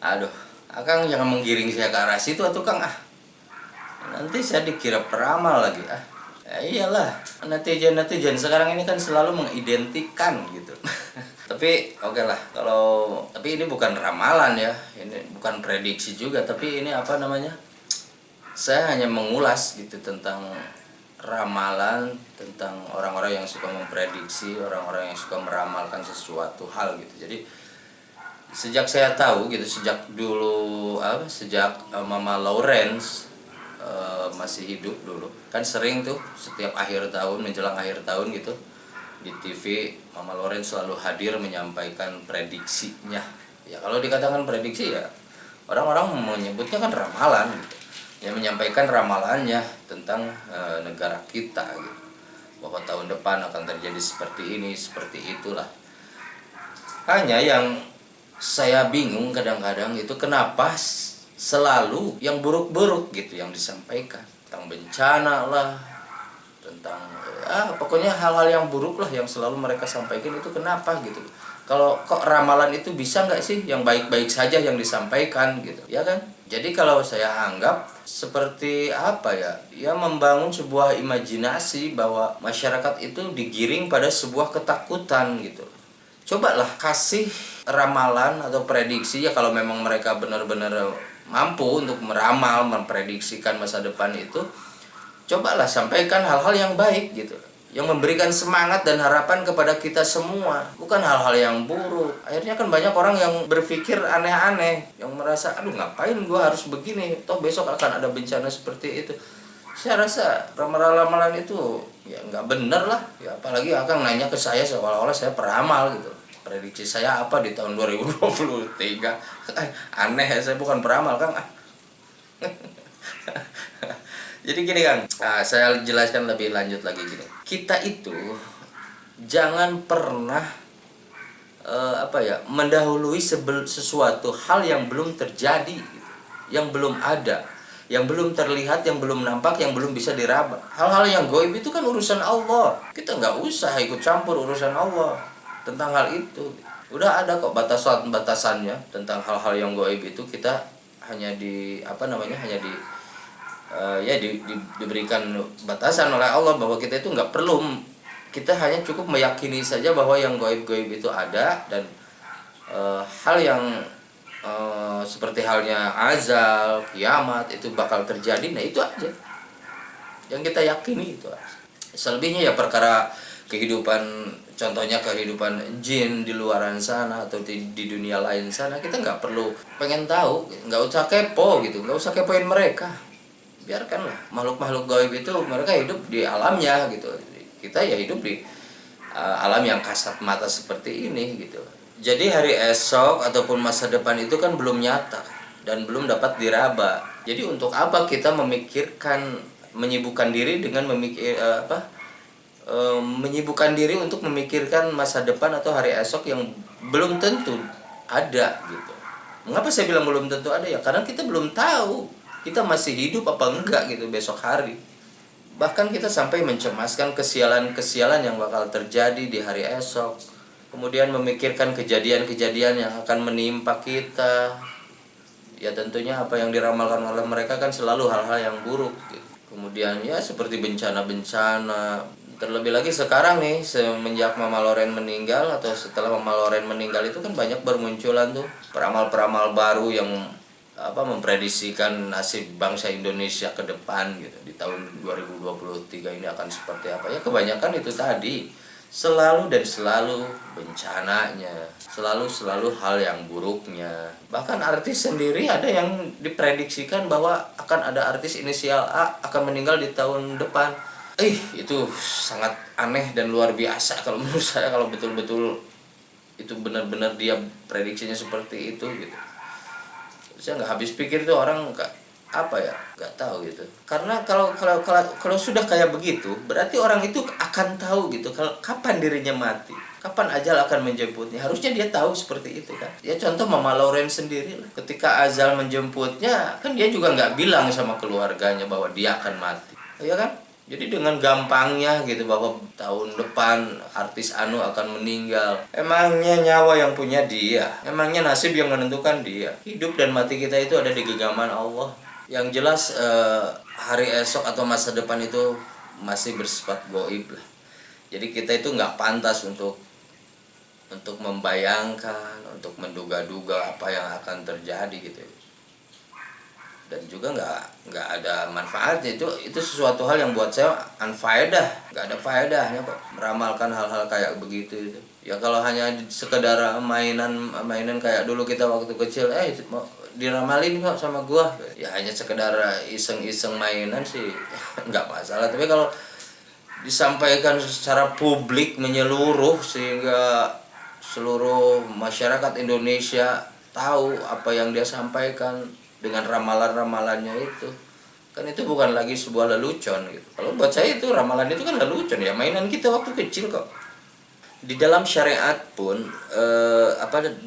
Aduh, Akang jangan menggiring saya ke arah situ atuh Kang ah. Nanti saya dikira peramal lagi ah. Ya iyalah, netizen sekarang ini kan selalu mengidentikan gitu. Tapi oke lah, tapi ini bukan ramalan ya, ini bukan prediksi juga, tapi ini apa namanya? Saya hanya mengulas gitu tentang ramalan, tentang orang-orang yang suka memprediksi, orang-orang yang suka meramalkan sesuatu hal gitu. Jadi sejak saya tahu gitu, sejak dulu sejak Mama Lawrence masih hidup dulu kan sering tuh setiap akhir tahun menjelang akhir tahun gitu di TV Mama Lawrence selalu hadir menyampaikan prediksinya. Ya kalau dikatakan prediksi ya orang-orang menyebutnya kan ramalan gitu. Ya menyampaikan ramalannya tentang negara kita gitu. Bahwa tahun depan akan terjadi seperti ini, seperti itulah. Hanya yang saya bingung kadang-kadang itu kenapa selalu yang buruk-buruk gitu yang disampaikan, tentang bencana lah, tentang pokoknya hal-hal yang buruk lah yang selalu mereka sampaikan itu kenapa gitu. Kalau kok ramalan itu bisa nggak sih yang baik-baik saja yang disampaikan gitu ya kan. Jadi kalau saya anggap seperti apa ya, ya membangun sebuah imajinasi bahwa masyarakat itu digiring pada sebuah ketakutan gitu. Cobalah kasih ramalan atau prediksi ya kalau memang mereka benar-benar mampu untuk meramal, memprediksikan masa depan itu, cobalah sampaikan hal-hal yang baik gitu, yang memberikan semangat dan harapan kepada kita semua, bukan hal-hal yang buruk. Akhirnya kan banyak orang yang berpikir aneh-aneh, yang merasa aduh ngapain gua harus begini, toh besok akan ada bencana seperti itu. Saya rasa ramalan-ramalan itu ya nggak bener lah ya, apalagi Akang nanya ke saya seolah-olah saya peramal gitu. Prediksi saya apa di tahun 2023? Aneh ya, saya bukan peramal Kang. Jadi gini Kang, saya jelaskan lebih lanjut lagi gini. Kita itu jangan pernah mendahului sesuatu hal yang belum terjadi, yang belum ada, yang belum terlihat, yang belum nampak, yang belum bisa diraba. Hal-hal yang gaib itu kan urusan Allah. Kita nggak usah ikut campur urusan Allah tentang hal itu. Udah ada kok batasan-batasannya tentang hal-hal yang gaib itu. Kita hanya diberikan batasan oleh Allah bahwa kita itu nggak perlu, kita hanya cukup meyakini saja bahwa yang gaib-gaib itu ada, dan hal yang seperti halnya azal, kiamat itu bakal terjadi. Nah itu aja yang kita yakini, itu aja. Selebihnya ya perkara kehidupan, contohnya kehidupan jin di luaran sana atau di dunia lain sana, kita nggak perlu pengen tahu, nggak usah kepo gitu, nggak usah kepoin mereka. Biarkanlah makhluk-makhluk gaib itu mereka hidup di alamnya gitu. Kita ya hidup di alam yang kasat mata seperti ini gitu. Jadi hari esok ataupun masa depan itu kan belum nyata dan belum dapat diraba. Jadi untuk apa kita menyibukkan diri dengan menyibukkan diri untuk memikirkan masa depan atau hari esok yang belum tentu ada gitu. Mengapa saya bilang belum tentu ada ya? Karena kita belum tahu kita masih hidup apa enggak gitu besok hari. Bahkan kita sampai mencemaskan kesialan-kesialan yang bakal terjadi di hari esok. Kemudian memikirkan kejadian-kejadian yang akan menimpa kita. Ya tentunya apa yang diramalkan oleh mereka kan selalu hal-hal yang buruk gitu. Kemudian ya seperti bencana-bencana. Terlebih lagi sekarang nih, semenjak Mama Loren meninggal atau setelah Mama Loren meninggal itu kan banyak bermunculan tuh peramal-peramal baru yang memprediksikan nasib bangsa Indonesia ke depan gitu. Di tahun 2023 ini akan seperti apa ya, kebanyakan itu tadi selalu bencananya, selalu hal yang buruknya. Bahkan artis sendiri ada yang diprediksikan bahwa akan ada artis inisial A akan meninggal di tahun depan. Itu sangat aneh dan luar biasa kalau menurut saya, kalau betul-betul itu benar-benar dia prediksinya seperti itu gitu. Saya nggak habis pikir tuh orang nggak tahu gitu. Karena kalau sudah kayak begitu, berarti orang itu akan tahu gitu kalau kapan dirinya mati, kapan ajal akan menjemputnya. Harusnya dia tahu seperti itu kan. Ya contoh Mama Lauren sendiri lah, ketika azal menjemputnya kan dia juga nggak bilang sama keluarganya bahwa dia akan mati, ya kan? Jadi dengan gampangnya gitu bahwa tahun depan artis anu akan meninggal. Emangnya nyawa yang punya dia? Emangnya nasib yang menentukan dia? Hidup dan mati kita itu ada di genggaman Allah. Yang jelas hari esok atau masa depan itu masih bersifat goib lah. Jadi kita itu nggak pantas untuk membayangkan, untuk menduga-duga apa yang akan terjadi gitu. Dan juga nggak ada manfaatnya. Itu sesuatu hal yang buat saya unfaedah, nggak ada faedahnya kok meramalkan hal-hal kayak begitu itu. Ya kalau hanya sekedar mainan kayak dulu kita waktu kecil, mau diramalin kok sama gua, ya hanya sekedar iseng-iseng mainan sih nggak masalah. Tapi kalau disampaikan secara publik menyeluruh sehingga seluruh masyarakat Indonesia tahu apa yang dia sampaikan dengan ramalan-ramalannya itu bukan lagi sebuah lelucon gitu. Kalau buat saya itu ramalan itu kan lelucon, ya mainan kita waktu kecil kok. Di dalam syariat pun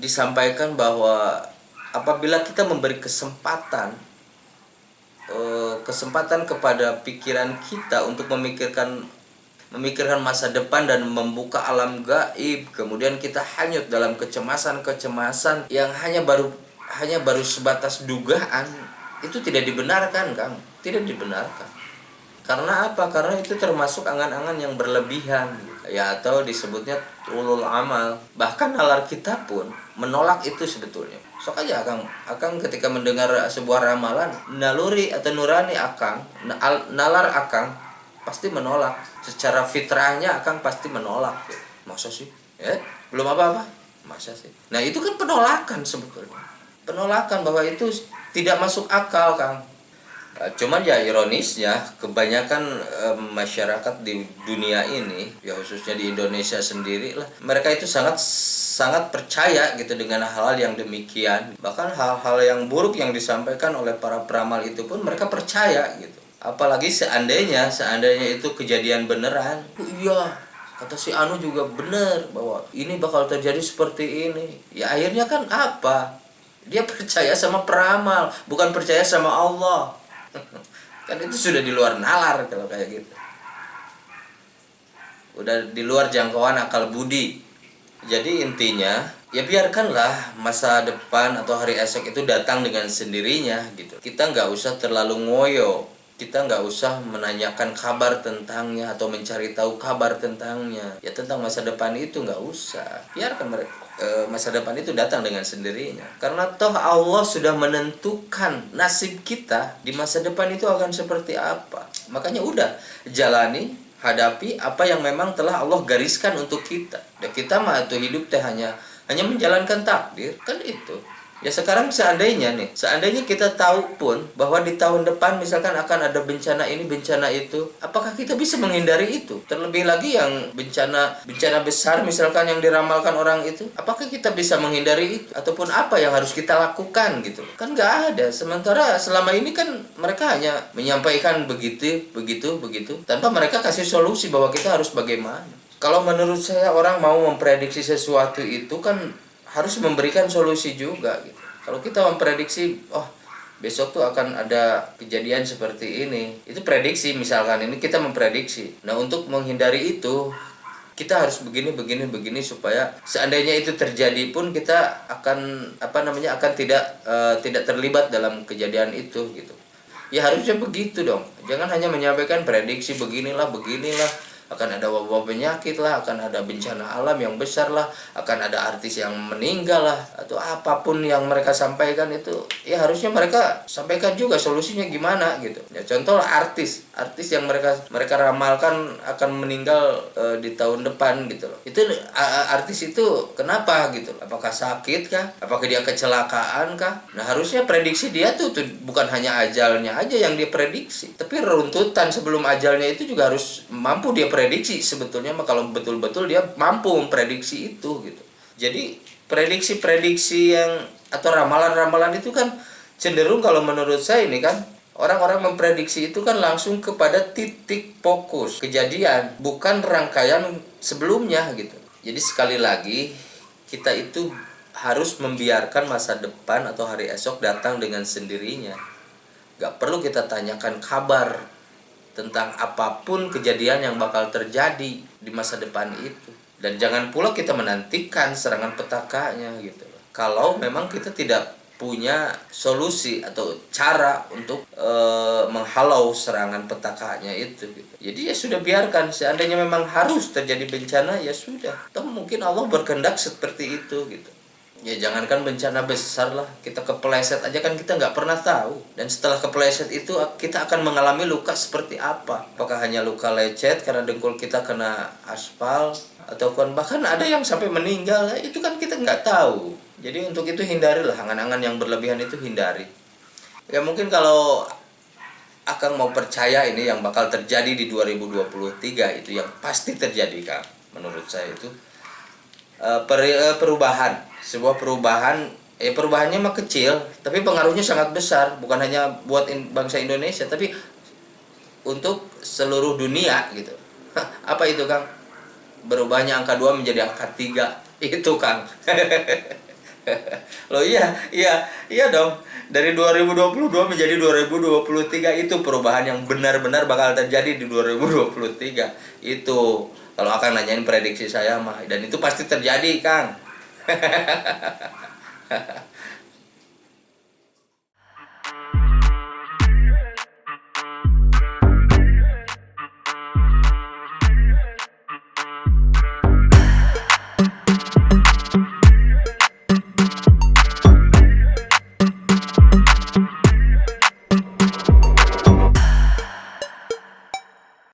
disampaikan bahwa apabila kita memberi kesempatan kepada pikiran kita untuk memikirkan masa depan dan membuka alam gaib, kemudian kita hanyut dalam kecemasan yang hanya baru sebatas dugaan, itu tidak dibenarkan, Kang. Tidak dibenarkan. Karena apa? Karena itu termasuk angan-angan yang berlebihan, ya, atau disebutnya tulul amal. Bahkan nalar kita pun menolak itu sebetulnya. Sok aja Akang ketika mendengar sebuah ramalan, naluri atau nurani Akang, nalar Akang pasti menolak. Secara fitrahnya Akang pasti menolak. Masa sih? Belum apa-apa. Masa sih? Nah, itu kan penolakan sebetulnya. Penolakan bahwa itu tidak masuk akal, Kang. Cuman ya ironisnya kebanyakan masyarakat di dunia ini, ya khususnya di Indonesia sendiri lah, mereka itu sangat percaya gitu dengan hal-hal yang demikian. Bahkan hal-hal yang buruk yang disampaikan oleh para peramal itu pun mereka percaya gitu. Apalagi seandainya itu kejadian beneran. Iya, kata si Anu juga bener bahwa ini bakal terjadi seperti ini. Ya akhirnya kan apa? Dia percaya sama peramal, bukan percaya sama Allah. Kan itu sudah di luar nalar kalau kayak gitu. Udah di luar jangkauan akal budi. Jadi intinya, ya biarkanlah masa depan atau hari esok itu datang dengan sendirinya gitu. Kita nggak usah terlalu ngoyo. Kita nggak usah menanyakan kabar tentangnya atau mencari tahu kabar tentangnya. Ya tentang masa depan itu nggak usah. Biarkan masa depan itu datang dengan sendirinya. Karena toh Allah sudah menentukan nasib kita di masa depan itu akan seperti apa. Makanya udah jalani, hadapi apa yang memang telah Allah gariskan untuk kita. Dan kita mah itu hidup teh hanya menjalankan takdir, kan itu. Ya sekarang seandainya kita tahu pun bahwa di tahun depan misalkan akan ada bencana ini, bencana itu, apakah kita bisa menghindari itu? Terlebih lagi yang bencana besar misalkan yang diramalkan orang itu, apakah kita bisa menghindari itu? Ataupun apa yang harus kita lakukan gitu? Kan nggak ada. Sementara selama ini kan mereka hanya menyampaikan begitu, tanpa mereka kasih solusi bahwa kita harus bagaimana. Kalau menurut saya orang mau memprediksi sesuatu itu kan harus memberikan solusi juga gitu. Kalau kita memprediksi, besok tuh akan ada kejadian seperti ini, itu prediksi misalkan, ini kita memprediksi. Nah, untuk menghindari itu kita harus begini supaya seandainya itu terjadi pun kita akan akan tidak terlibat dalam kejadian itu gitu. Ya harusnya begitu dong. Jangan hanya menyampaikan prediksi beginilah akan ada wabah penyakit lah, akan ada bencana alam yang besar lah, akan ada artis yang meninggal lah, atau apapun yang mereka sampaikan itu, ya harusnya mereka sampaikan juga solusinya gimana gitu. Ya contoh artis yang mereka ramalkan akan meninggal di tahun depan gitu loh. Itu artis itu kenapa gitu? Apakah sakit kah? Apakah dia kecelakaan kah? Nah harusnya prediksi dia tuh bukan hanya ajalnya aja yang dia prediksi, tapi runtutan sebelum ajalnya itu juga harus mampu dia prediksi sebetulnya. Kalau betul-betul dia mampu memprediksi itu gitu. Jadi prediksi-prediksi yang atau ramalan-ramalan itu kan cenderung kalau menurut saya ini kan orang-orang memprediksi itu kan langsung kepada titik fokus kejadian, bukan rangkaian sebelumnya gitu. Jadi sekali lagi kita itu harus membiarkan masa depan atau hari esok datang dengan sendirinya. Gak perlu kita tanyakan kabar tentang apapun kejadian yang bakal terjadi di masa depan itu. Dan jangan pula kita menantikan serangan petakanya gitu loh. Kalau memang kita tidak punya solusi atau cara untuk menghalau serangan petakanya itu gitu. Jadi ya sudah, biarkan, seandainya memang harus terjadi bencana ya sudah. Atau mungkin Allah berkehendak seperti itu gitu. Ya jangankan bencana besar lah, kita kepleset aja kan kita nggak pernah tahu. Dan setelah kepleset itu kita akan mengalami luka seperti apa. Apakah hanya luka lecet karena dengkul kita kena aspal, ataupun bahkan ada yang sampai meninggal, itu kan kita nggak tahu. Jadi untuk itu hindarilah, angan-angan yang berlebihan itu hindari. Ya mungkin kalau Akang mau percaya ini yang bakal terjadi di 2023 itu yang pasti terjadi, Kang. Menurut saya itu perubahan, sebuah perubahan. Perubahannya mah kecil, tapi pengaruhnya sangat besar, bukan hanya buat bangsa Indonesia, tapi untuk seluruh dunia gitu. Apa itu, Kang? Berubahnya angka 2 menjadi angka 3. Itu, Kang. Loh iya dong. Dari 2022 menjadi 2023 itu perubahan yang benar-benar bakal terjadi di 2023. Itu kalau akan nanyain prediksi saya mah, dan itu pasti terjadi, Kang.